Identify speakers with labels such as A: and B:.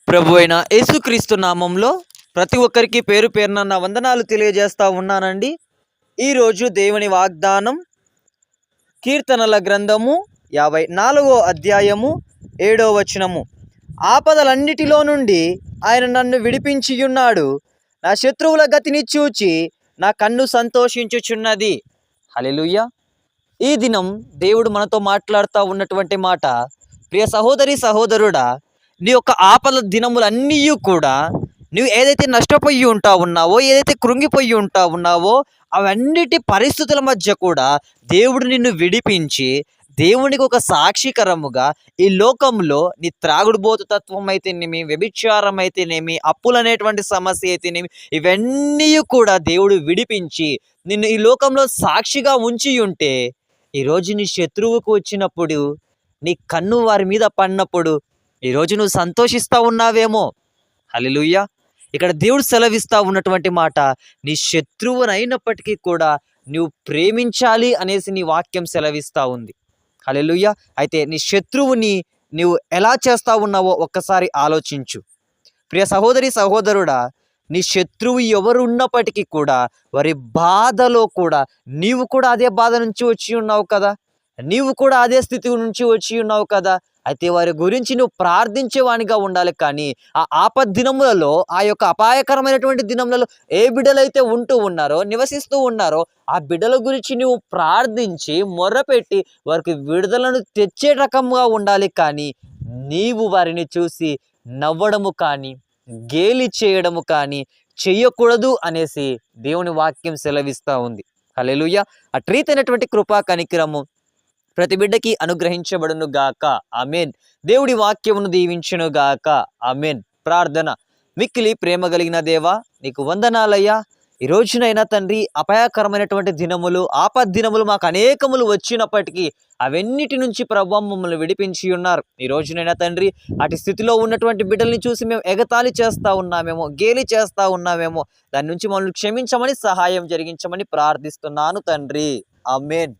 A: ప్రభు అయిన యేసుక్రీస్తు నామంలో ప్రతి ఒక్కరికి పేరు పేరున నా వందనాలు తెలియజేస్తా ఉన్నానండి. ఈరోజు దేవుని వాగ్దానం కీర్తనల గ్రంథము 54వ అధ్యాయము 7వ వచనము. ఆపదలన్నిటిలో నుండి ఆయన నన్ను విడిపించియున్నాడు. నా శత్రువుల గతిని చూచి నా కన్ను సంతోషించుచున్నది. హల్లెలూయా. ఈ దినం దేవుడు మనతో మాట్లాడుతూ ఉన్నటువంటి మాట, ప్రియ సహోదరి సహోదరుడా, నీ యొక్క ఆపద దినములన్నీ కూడా నువ్వు ఏదైతే నష్టపోయి ఉంటా ఉన్నావో, ఏదైతే కృంగిపోయి ఉంటా ఉన్నావో, అవన్నిటి పరిస్థితుల మధ్య కూడా దేవుడు నిన్ను విడిపించి దేవునికి ఒక సాక్షికరముగా ఈ లోకంలో నీ త్రాగుడుబోతు తత్వం అయితేనేమి, వ్యభిచారం అయితేనేమి, అప్పులనేటువంటి సమస్య అయితేనేమి, ఇవన్నీ కూడా దేవుడు విడిపించి నిన్ను ఈ లోకంలో సాక్షిగా ఉంచి ఉంటే, ఈరోజు నీ శత్రువుకు వచ్చినప్పుడు, నీ కన్ను వారి మీద పడినప్పుడు ఈరోజు నువ్వు సంతోషిస్తూ ఉన్నావేమో. హల్లెలూయా. ఇక్కడ దేవుడు సెలవిస్తూ ఉన్నటువంటి మాట, నీ శత్రువునైనప్పటికీ కూడా నువ్వు ప్రేమించాలి అనేసి నీ వాక్యం సెలవిస్తూ ఉంది. హల్లెలూయా. అయితే నీ శత్రువుని నువ్వు ఎలా చేస్తా ఉన్నావో ఒక్కసారి ఆలోచించు. ప్రియ సహోదరి సహోదరుడా, నీ శత్రువు ఎవరు ఉన్నప్పటికీ కూడా వారి బాధలో కూడా నీవు కూడా అదే బాధ నుంచి వచ్చి ఉన్నావు కదా, నీవు కూడా అదే స్థితి నుంచి వచ్చి ఉన్నావు కదా. అయితే వారి గురించి నువ్వు ప్రార్థించేవానిగా ఉండాలి. కానీ ఆ ఆపద్ దినములలో, ఆ యొక్క అపాయకరమైనటువంటి దినములలో ఏ బిడ్డలైతే ఉంటూ ఉన్నారో, నివసిస్తూ ఉన్నారో, ఆ బిడ్డల గురించి నువ్వు ప్రార్థించి మొర్రపెట్టి వారికి విడుదలను తెచ్చే రకంగా ఉండాలి. కానీ నీవు వారిని చూసి నవ్వడము కానీ, గేలి చేయడము కానీ చెయ్యకూడదు అనేసి దేవుని వాక్యం సెలవిస్తూ ఉంది. హల్లెలూయా. అట్రీతైనటువంటి కృపా కనికరము ప్రతి బిడ్డకి అనుగ్రహించబడును గాక. ఆమెన్. దేవుడి వాక్యమును దీవించును గాక. ఆమెన్. ప్రార్థన. మిక్కిలి ప్రేమ కలిగిన దేవా, నీకు వందనాలయ్యా. ఈ రోజునైనా తండ్రి, అపాయకరమైనటువంటి దినములు, ఆపద్ దినములు మాకు అనేకములు వచ్చినప్పటికీ అవన్నిటి నుంచి ప్రభువా మమ్మల్ని విడిపించి ఉన్నారు. ఈ రోజునైనా తండ్రి, అటు స్థితిలో ఉన్నటువంటి బిడ్డల్ని చూసి మేము ఎగతాళి చేస్తూ ఉన్నామేమో, గేలి చేస్తూ ఉన్నామేమో, దాని నుంచి మమ్మల్ని క్షమించమని, సహాయం జరిగించమని ప్రార్థిస్తున్నాను తండ్రి. ఆమెన్.